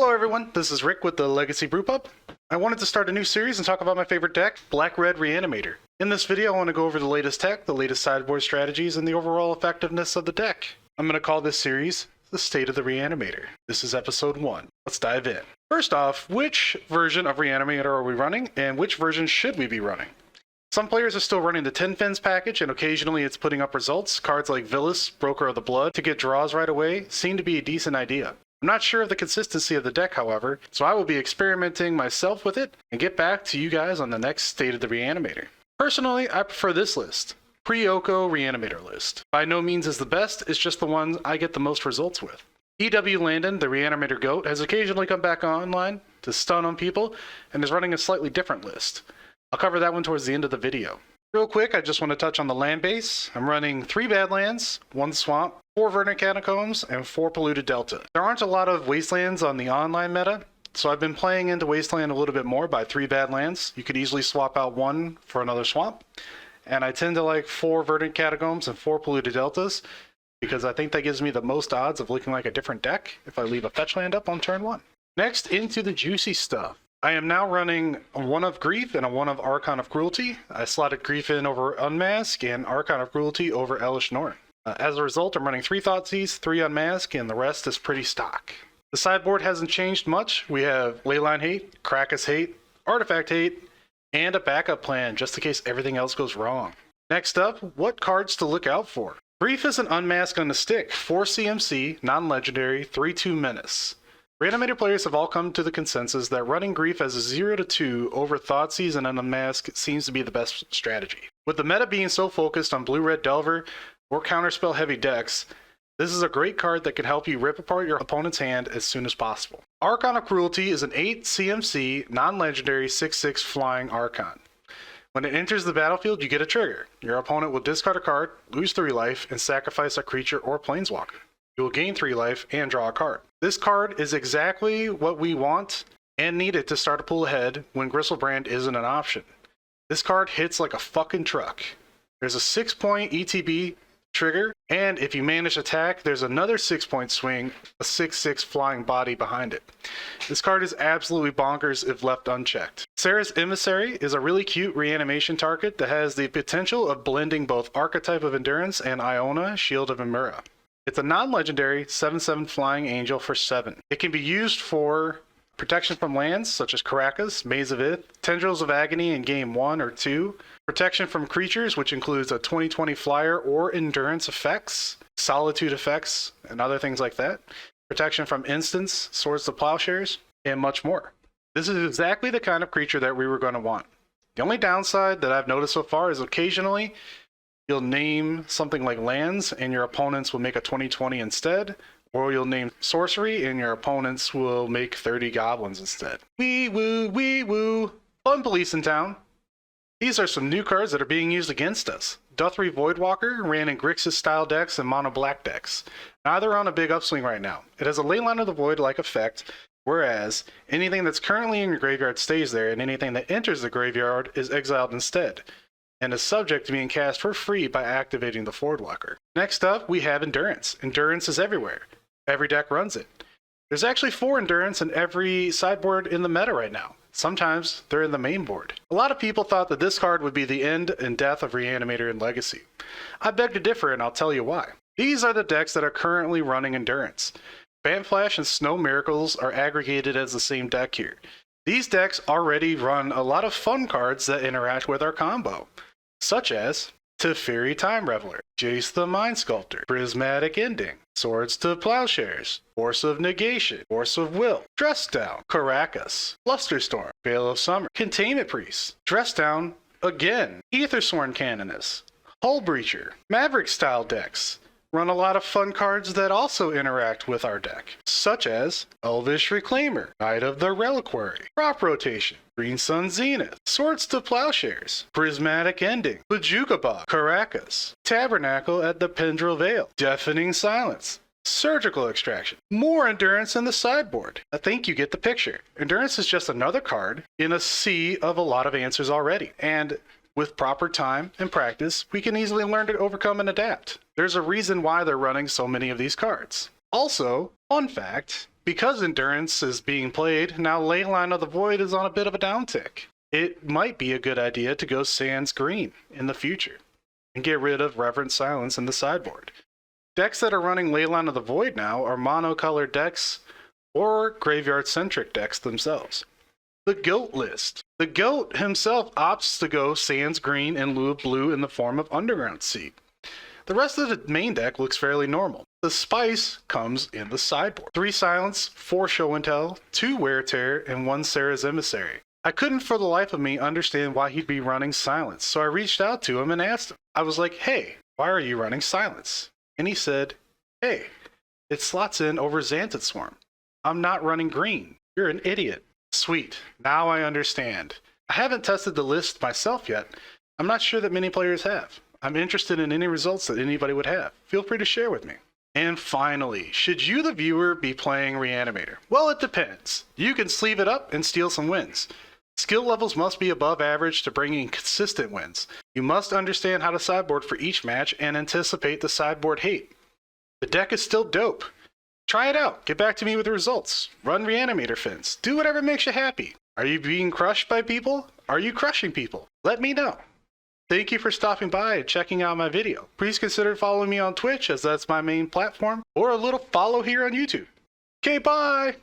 Hello everyone, this is Rick with the Legacy Brewpub. I wanted to start a new series and talk about my favorite deck, Black-Red Reanimator. In this video I want to go over the latest tech, the latest sideboard strategies, and the overall effectiveness of the deck. I'm going to call this series The State of the Reanimator. This is episode 1. Let's dive in. First off, which version of Reanimator are we running, and which version should we be running? Some players are still running the 10 fins package, and occasionally it's putting up results. Cards like Villas, Broker of the Blood, to get draws right away seem to be a decent idea. I'm not sure of the consistency of the deck, however, so I will be experimenting myself with it and get back to you guys on the next State of the Reanimator. Personally, I prefer this list, Pre-Oko Reanimator list. By no means is the best, it's just the one I get the most results with. E.W. Landon, the Reanimator GO.A.T, has occasionally come back online to stun on people and is running a slightly different list. I'll cover that one towards the end of the video. Real quick, I just want to touch on the land base. I'm running 3 Badlands, 1 Swamp, 4 Verdant Catacombs, and 4 Polluted Delta. There aren't a lot of Wastelands on the online meta, so I've been playing into Wasteland a little bit more by 3 Badlands. You could easily swap out 1 for another Swamp. And I tend to like 4 Verdant Catacombs and 4 Polluted Deltas, because I think that gives me the most odds of looking like a different deck if I leave a fetch land up on turn 1. Next, into the juicy stuff. I am now running a 1 of Grief and a 1 of Archon of Cruelty. I slotted Grief in over Unmask and Archon of Cruelty over Elish Norn. As a result, I'm running 3 Thoughtseize, 3 Unmask, and the rest is pretty stock. The sideboard hasn't changed much. We have Leyline Hate, Krakus Hate, Artifact Hate, and a backup plan just in case everything else goes wrong. Next up, what cards to look out for? Grief is an Unmask on the stick, 4 CMC, non-legendary, 3/2 Menace. Reanimator players have all come to the consensus that running Grief as a 0-2 over Thoughtseize and an Unmask seems to be the best strategy. With the meta being so focused on Blue-Red Delver or counterspell heavy decks, this is a great card that can help you rip apart your opponent's hand as soon as possible. Archon of Cruelty is an 8 CMC, non-legendary 6/6 flying Archon. When it enters the battlefield, you get a trigger. Your opponent will discard a card, lose 3 life, and sacrifice a creature or planeswalker. You will gain 3 life and draw a card. This card is exactly what we want and needed to start a pull ahead when Gristlebrand isn't an option. This card hits like a fucking truck. There's a 6-point ETB trigger, and if you manage attack, there's another 6-point swing, a 6/6 flying body behind it. This card is absolutely bonkers if left unchecked. Sarah's Emissary is a really cute reanimation target that has the potential of blending both Archetype of Endurance and Iona, Shield of Emira. It's a non-legendary 7/7 flying angel for 7. It can be used for protection from lands such as Caracas, Maze of Ith, Tendrils of Agony in game 1 or 2, protection from creatures which includes a 20/20 flyer or endurance effects, solitude effects, and other things like that, protection from instants, Swords to Plowshares, and much more. This is exactly the kind of creature that we were going to want. The only downside that I've noticed so far is occasionally you'll name something like lands and your opponents will make a 20/20 instead, or you'll name sorcery and your opponents will make 30 goblins instead. Wee woo, wee woo. Fun police in town. These are some new cards that are being used against us. Duthry Voidwalker ran in Grixis style decks and mono black decks. Neither are on a big upswing right now. It has a Leyline of the Void like effect, whereas anything that's currently in your graveyard stays there and anything that enters the graveyard is exiled instead, and is subject to being cast for free by activating the Voidwalker. Next up, we have Endurance. Endurance is everywhere. Every deck runs it. There's actually 4 Endurance in every sideboard in the meta right now. Sometimes they're in the main board. A lot of people thought that this card would be the end and death of Reanimator in Legacy. I beg to differ, and I'll tell you why. These are the decks that are currently running Endurance. Bantflash and Snow Miracles are aggregated as the same deck here. These decks already run a lot of fun cards that interact with our combo, such as Teferi Time Reveler, Jace the Mind Sculptor, Prismatic Ending, Swords to Plowshares, Force of Negation, Force of Will, Dress Down, Caracas, Flusterstorm, Veil of Summer, Containment Priest, Dress Down again, Aethersworn Canoness, Hull Breacher. Maverick style decks run a lot of fun cards that also interact with our deck, such as Elvish Reclaimer, Knight of the Reliquary, Crop Rotation, Green Sun Zenith, Swords to Plowshares, Prismatic Ending, Bajukabog, Caracas, Tabernacle at the Pendril Vale, Deafening Silence, Surgical Extraction. More Endurance in the sideboard. I think you get the picture. Endurance is just another card in a sea of a lot of answers already, and with proper time and practice, we can easily learn to overcome and adapt. There's a reason why they're running so many of these cards. Also, Fun fact, because Endurance is being played, now Leyline of the Void is on a bit of a downtick. It might be a good idea to go Sans Green in the future and get rid of Reverent Silence in the sideboard. Decks that are running Leyline of the Void now are monocolored decks or graveyard-centric decks themselves. The G.O.A.T list. The G.O.A.T himself opts to go Sans Green in lieu of blue in the form of Underground Sea. The rest of the main deck looks fairly normal. The spice comes in the sideboard. 3 Silence, 4 Show and Tell, 2 Wear Tear, and 1 Sarah's Emissary. I couldn't for the life of me understand why he'd be running Silence, so I reached out to him and asked him. I was like, hey, why are you running Silence? And he said, hey, it slots in over Xantid Swarm. I'm not running green. You're an idiot. Sweet, now I understand. I haven't tested the list myself yet. I'm not sure that many players have. I'm interested in any results that anybody would have. Feel free to share with me. And finally, should you, the viewer, be playing Reanimator? Well, it depends. You can sleeve it up and steal some wins. Skill levels must be above average to bring in consistent wins. You must understand how to sideboard for each match and anticipate the sideboard hate. The deck is still dope. Try it out. Get back to me with the results. Run Reanimator fins. Do whatever makes you happy. Are you being crushed by people? Are you crushing people? Let me know. Thank you for stopping by and checking out my video. Please consider following me on Twitch, as that's my main platform, or a little follow here on YouTube. Okay, bye!